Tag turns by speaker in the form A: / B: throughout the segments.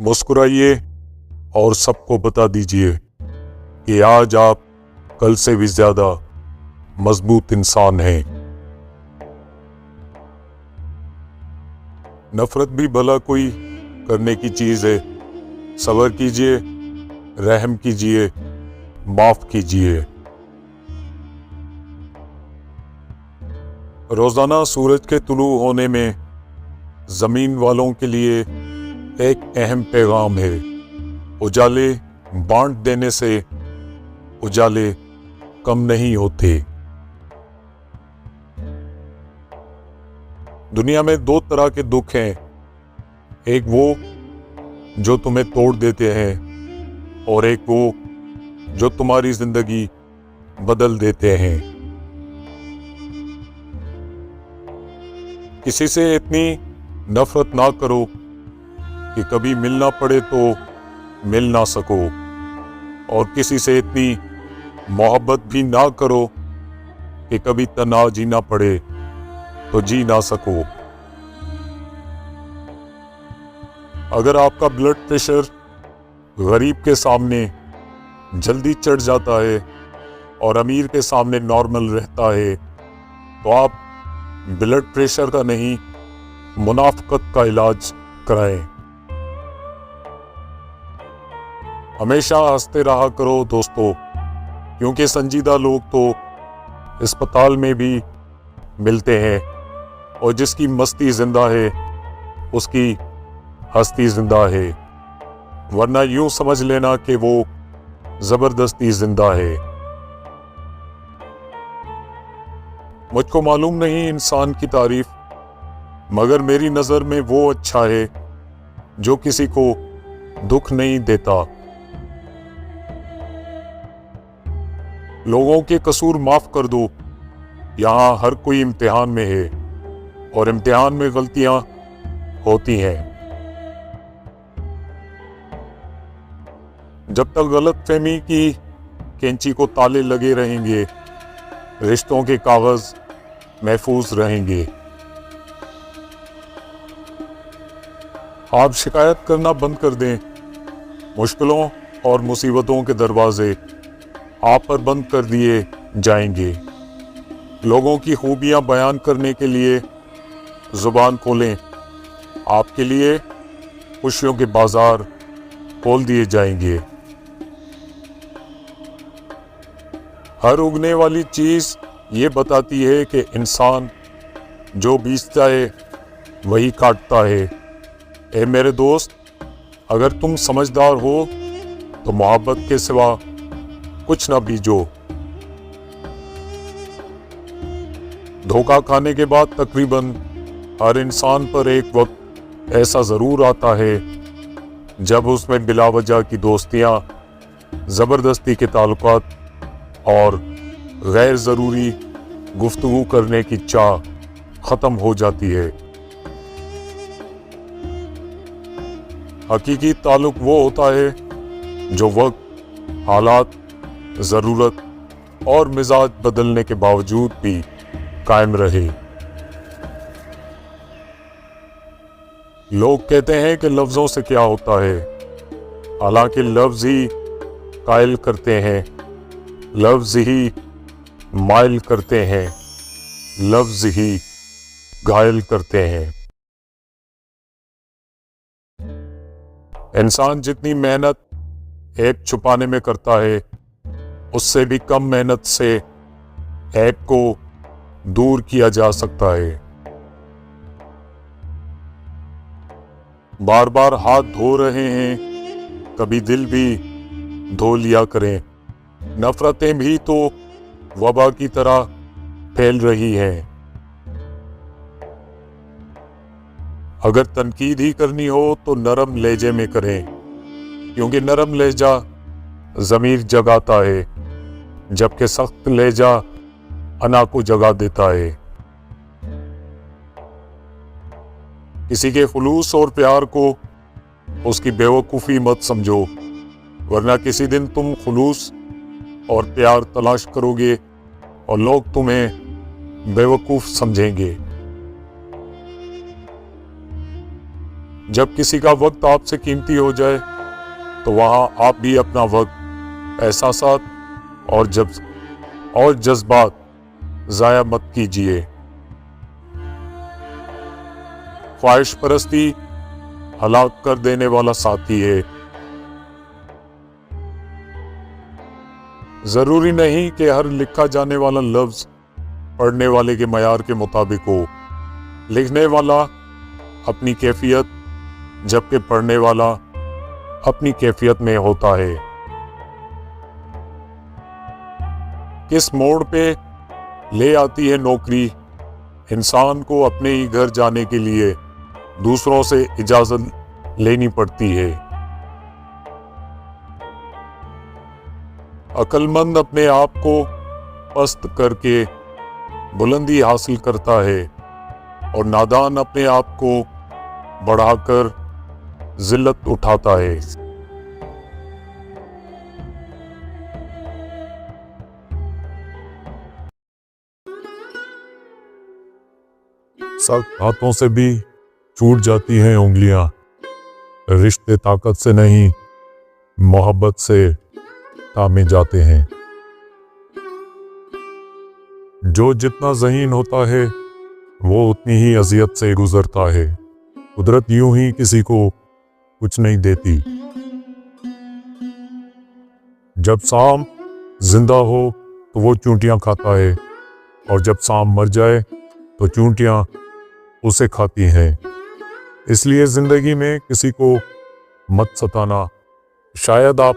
A: مسکرائیے اور سب کو بتا دیجئے کہ آج آپ کل سے بھی زیادہ مضبوط انسان ہیں۔ نفرت بھی بھلا کوئی کرنے کی چیز ہے۔ صبر کیجئے، رحم کیجئے، معاف کیجئے۔ روزانہ سورج کے طلوع ہونے میں زمین والوں کے لیے ایک اہم پیغام ہے۔ اجالے بانٹ دینے سے اجالے کم نہیں ہوتے۔ دنیا میں دو طرح کے دکھ ہیں، ایک وہ جو تمہیں توڑ دیتے ہیں اور ایک وہ جو تمہاری زندگی بدل دیتے ہیں۔ کسی سے اتنی نفرت نہ کرو کہ کبھی ملنا پڑے تو مل نہ سکو، اور کسی سے اتنی محبت بھی نہ کرو کہ کبھی تنہا جینا پڑے تو جی نہ سکو۔ اگر آپ کا بلڈ پریشر غریب کے سامنے جلدی چڑھ جاتا ہے اور امیر کے سامنے نارمل رہتا ہے تو آپ بلڈ پریشر کا نہیں، منافقت کا علاج کرائیں۔ ہمیشہ ہنستے رہا کرو دوستو، کیونکہ سنجیدہ لوگ تو اسپتال میں بھی ملتے ہیں، اور جس کی مستی زندہ ہے اس کی ہستی زندہ ہے، ورنہ یوں سمجھ لینا کہ وہ زبردستی زندہ ہے۔ مجھ کو معلوم نہیں انسان کی تعریف، مگر میری نظر میں وہ اچھا ہے جو کسی کو دکھ نہیں دیتا۔ لوگوں کے قصور معاف کر دو، یہاں ہر کوئی امتحان میں ہے اور امتحان میں غلطیاں ہوتی ہیں۔ جب تک غلط فہمی کی کینچی کو تالے لگے رہیں گے، رشتوں کے کاغذ محفوظ رہیں گے۔ آپ شکایت کرنا بند کر دیں، مشکلوں اور مصیبتوں کے دروازے آپ پر بند کر دیے جائیں گے۔ لوگوں کی خوبیاں بیان کرنے کے لیے زبان کھولیں، آپ کے لیے خوشیوں کے بازار کھول دیے جائیں گے۔ ہر اگنے والی چیز یہ بتاتی ہے کہ انسان جو بیجتا ہے وہی کاٹتا ہے۔ اے میرے دوست، اگر تم سمجھدار ہو تو محبت کے سوا کچھ نہ بیجو۔ دھوکہ کھانے کے بعد تقریباً ہر انسان پر ایک وقت ایسا ضرور آتا ہے جب اس میں بلا وجہ کی دوستیاں، زبردستی کے تعلقات اور غیر ضروری گفتگو کرنے کی چاہ ختم ہو جاتی ہے۔ حقیقی تعلق وہ ہوتا ہے جو وقت، حالات، ضرورت اور مزاج بدلنے کے باوجود بھی قائم رہے۔ لوگ کہتے ہیں کہ لفظوں سے کیا ہوتا ہے، حالانکہ لفظ ہی قائل کرتے ہیں، لفظ ہی مائل کرتے ہیں، لفظ ہی گھائل کرتے ہیں۔ انسان جتنی محنت عیب چھپانے میں کرتا ہے، اس سے بھی کم محنت سے عیب کو دور کیا جا سکتا ہے۔ بار بار ہاتھ دھو رہے ہیں، کبھی دل بھی دھو لیا کریں۔ نفرتیں بھی تو وبا کی طرح پھیل رہی ہیں۔ اگر تنقید ہی کرنی ہو تو نرم لہجے میں کریں، کیونکہ نرم لہجہ ضمیر جگاتا ہے، جبکہ سخت لہجہ انا کو جگا دیتا ہے۔ کسی کے خلوص اور پیار کو اس کی بیوقوفی مت سمجھو، ورنہ کسی دن تم خلوص اور پیار تلاش کرو گے اور لوگ تمہیں بیوقوف سمجھیں گے۔ جب کسی کا وقت آپ سے قیمتی ہو جائے تو وہاں آپ بھی اپنا وقت، احساسات اور جذبات ضائع مت کیجیے۔ خواہش پرستی ہلاک کر دینے والا ساتھی ہے۔ ضروری نہیں کہ ہر لکھا جانے والا لفظ پڑھنے والے کے معیار کے مطابق ہو۔ لکھنے والا اپنی کیفیت، جبکہ پڑھنے والا اپنی کیفیت میں ہوتا ہے۔ کس موڑ پہ لے آتی ہے نوکری انسان کو اپنے ہی گھر جانے کے لیے دوسروں سے اجازت لینی پڑتی ہے۔ عقل مند اپنے آپ کو پست کر کے بلندی حاصل کرتا ہے اور نادان اپنے آپ کو بڑھا کر ذلت اٹھاتا ہے۔ سخت ہاتھوں سے بھی چھوٹ جاتی ہیں انگلیاں، رشتے طاقت سے نہیں محبت سے تامے جاتے ہیں۔ جو جتنا ذہین ہوتا ہے وہ اتنی ہی اذیت سے گزرتا ہے۔ قدرت یوں ہی کسی کو کچھ نہیں دیتی۔ جب سام زندہ ہو تو وہ چونٹیاں کھاتا ہے، اور جب سام مر جائے تو چونٹیاں اسے کھاتی ہیں۔ اس لیے زندگی میں کسی کو مت ستانا۔ شاید آپ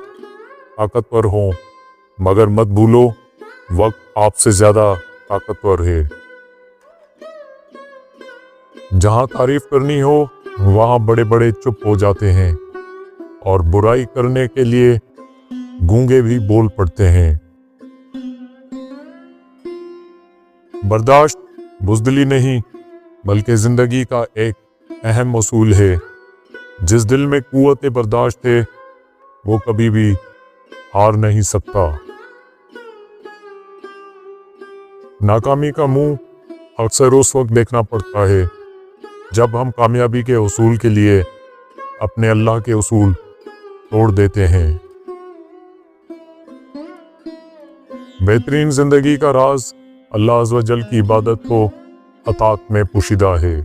A: طاقتور ہوں، مگر مت بھولو وقت آپ سے زیادہ طاقتور ہے۔ جہاں تعریف کرنی ہو وہاں بڑے بڑے چپ ہو جاتے ہیں، اور برائی کرنے کے لیے گونگے بھی بول پڑتے ہیں۔ برداشت بزدلی نہیں بلکہ زندگی کا ایک اہم اصول ہے۔ جس دل میں قوت برداشت ہے وہ کبھی بھی ہار نہیں سکتا۔ ناکامی کا منہ اکثر اس وقت دیکھنا پڑتا ہے جب ہم کامیابی کے اصول کے لیے اپنے اللہ کے اصول توڑ دیتے ہیں۔ بہترین زندگی کا راز اللہ عز و جل کی عبادت کو اطاعت میں پوشیدہ ہے۔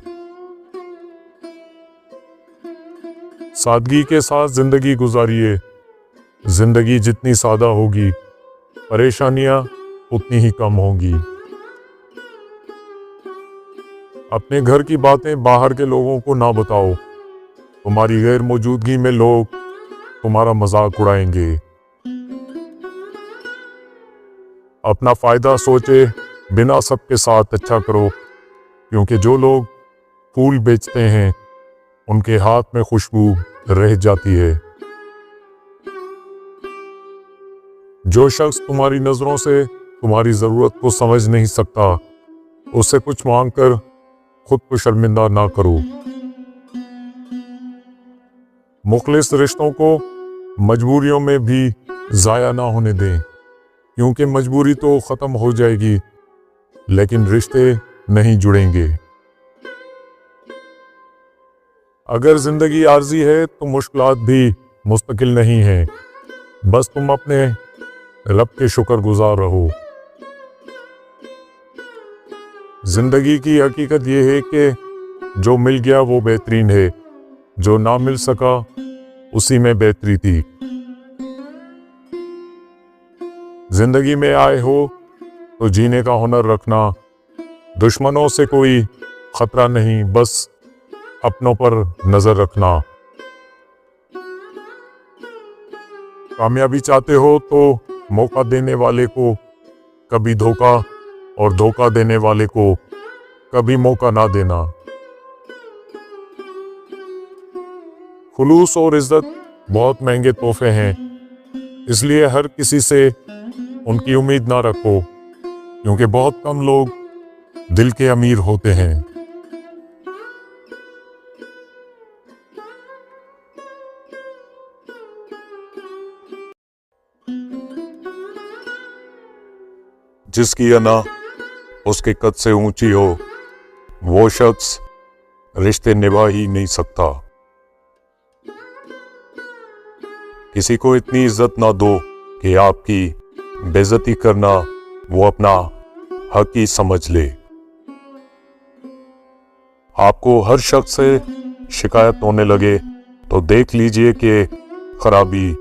A: سادگی کے ساتھ زندگی گزاریے۔ زندگی جتنی سادہ ہوگی پریشانیاں اتنی ہی کم ہوں گی۔ اپنے گھر کی باتیں باہر کے لوگوں کو نہ بتاؤ، تمہاری غیر موجودگی میں لوگ تمہارا مذاق اڑائیں گے۔ اپنا فائدہ سوچے بنا سب کے ساتھ اچھا کرو، کیونکہ جو لوگ پھول بیچتے ہیں ان کے ہاتھ میں خوشبو رہ جاتی ہے۔ جو شخص تمہاری نظروں سے تمہاری ضرورت کو سمجھ نہیں سکتا اس سے کچھ مانگ کر خود کو شرمندہ نہ کرو۔ مخلص رشتوں کو مجبوریوں میں بھی ضائع نہ ہونے دیں، کیونکہ مجبوری تو ختم ہو جائے گی لیکن رشتے نہیں جڑیں گے۔ اگر زندگی عارضی ہے تو مشکلات بھی مستقل نہیں ہیں، بس تم اپنے رب کے شکر گزار رہو۔ زندگی کی حقیقت یہ ہے کہ جو مل گیا وہ بہترین ہے، جو نہ مل سکا اسی میں بہتری تھی۔ زندگی میں آئے ہو تو جینے کا ہنر رکھنا۔ دشمنوں سے کوئی خطرہ نہیں، بس اپنوں پر نظر رکھنا۔ کامیابی چاہتے ہو تو موقع دینے والے کو کبھی دھوکہ اور دھوکہ دینے والے کو کبھی موقع نہ دینا۔ خلوص اور عزت بہت مہنگے تحفے ہیں، اس لیے ہر کسی سے ان کی امید نہ رکھو، کیونکہ بہت کم لوگ دل کے امیر ہوتے ہیں۔ جس کی انا اس کے قد سے اونچی ہو وہ شخص رشتے نبھا ہی نہیں سکتا۔ کسی کو اتنی عزت نہ دو کہ آپ کی بےعزتی کرنا وہ اپنا حق ہی سمجھ لے۔ آپ کو ہر شخص سے شکایت ہونے لگے تو دیکھ لیجئے کہ خرابی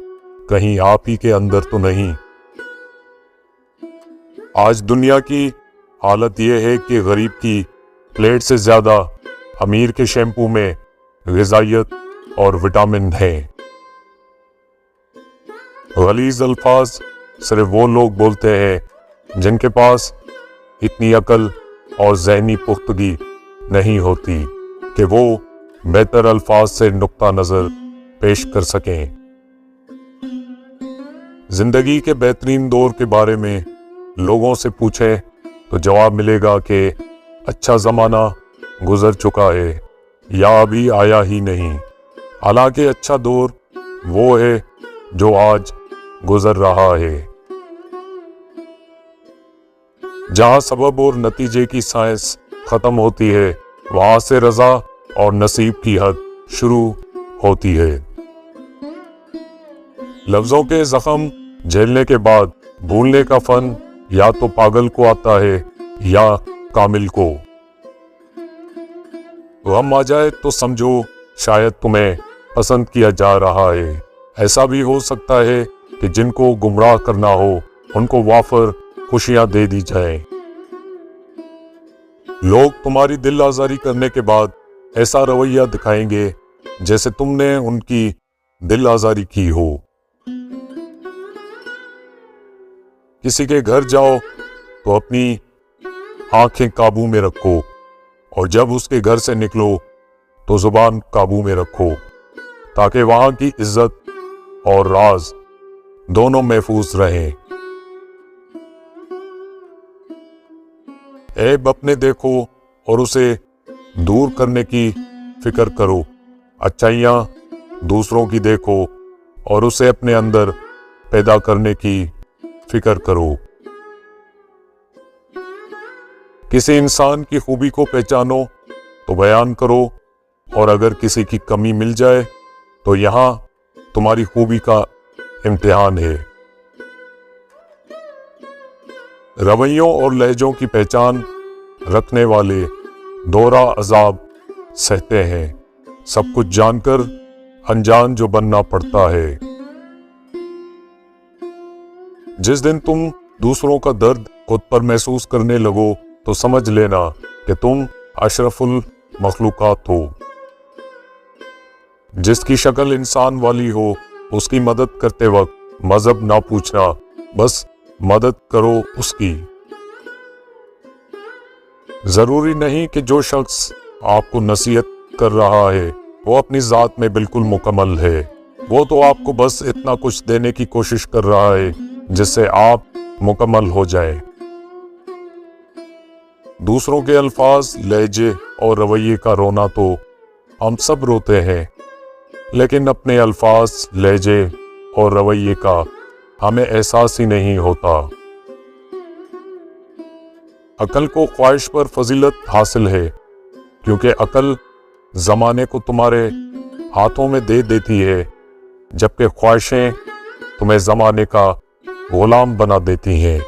A: کہیں آپ ہی کے اندر تو نہیں۔ آج دنیا کی حالت یہ ہے کہ غریب کی پلیٹ سے زیادہ امیر کے شیمپو میں غذائیت اور وٹامن ہیں۔ غلیظ الفاظ صرف وہ لوگ بولتے ہیں جن کے پاس اتنی عقل اور ذہنی پختگی نہیں ہوتی کہ وہ بہتر الفاظ سے نقطہ نظر پیش کر سکیں۔ زندگی کے بہترین دور کے بارے میں لوگوں سے پوچھیں تو جواب ملے گا کہ اچھا زمانہ گزر چکا ہے یا ابھی آیا ہی نہیں۔ حالانکہ اچھا دور وہ ہے جو آج گزر رہا ہے۔ جہاں سبب اور نتیجے کی سائنس ختم ہوتی ہے وہاں سے رضا اور نصیب کی حد شروع ہوتی ہے۔ لفظوں کے زخم جھیلنے کے بعد بھولنے کا فن یا تو پاگل کو آتا ہے یا کامل کو۔ غم آ جائے تو سمجھو شاید تمہیں پسند کیا جا رہا ہے۔ ایسا بھی ہو سکتا ہے کہ جن کو گمراہ کرنا ہو ان کو وافر خوشیاں دے دی جائیں۔ لوگ تمہاری دل آزاری کرنے کے بعد ایسا رویہ دکھائیں گے جیسے تم نے ان کی دل آزاری کی ہو۔ کسی کے گھر جاؤ تو اپنی آنکھیں قابو میں رکھو اور جب اس کے گھر سے نکلو تو زبان قابو میں رکھو تاکہ وہاں کی عزت اور راز دونوں محفوظ رہیں۔ عیب اپنے دیکھو اور اسے دور کرنے کی فکر کرو، اچھائیاں دوسروں کی دیکھو اور اسے اپنے اندر پیدا کرنے کی فکر کرو۔ کسی انسان کی خوبی کو پہچانو تو بیان کرو اور اگر کسی کی کمی مل جائے تو یہاں تمہاری خوبی کا امتحان ہے۔ رویوں اور لہجوں کی پہچان رکھنے والے دورہ عذاب سہتے ہیں، سب کچھ جان کر انجان جو بننا پڑتا ہے۔ جس دن تم دوسروں کا درد خود پر محسوس کرنے لگو تو سمجھ لینا کہ تم اشرف المخلوقات ہو۔ جس کی شکل انسان والی ہو اس کی مدد کرتے وقت مذہب نہ پوچھنا، بس مدد کرو اس کی۔ ضروری نہیں کہ جو شخص آپ کو نصیحت کر رہا ہے وہ اپنی ذات میں بالکل مکمل ہے، وہ تو آپ کو بس اتنا کچھ دینے کی کوشش کر رہا ہے جس سے آپ مکمل ہو جائیں۔ دوسروں کے الفاظ، لہجے اور رویے کا رونا تو ہم سب روتے ہیں، لیکن اپنے الفاظ، لہجے اور رویے کا ہمیں احساس ہی نہیں ہوتا۔ عقل کو خواہش پر فضیلت حاصل ہے کیونکہ عقل زمانے کو تمہارے ہاتھوں میں دے دیتی ہے جبکہ خواہشیں تمہیں زمانے کا غلام بنا دیتی ہیں۔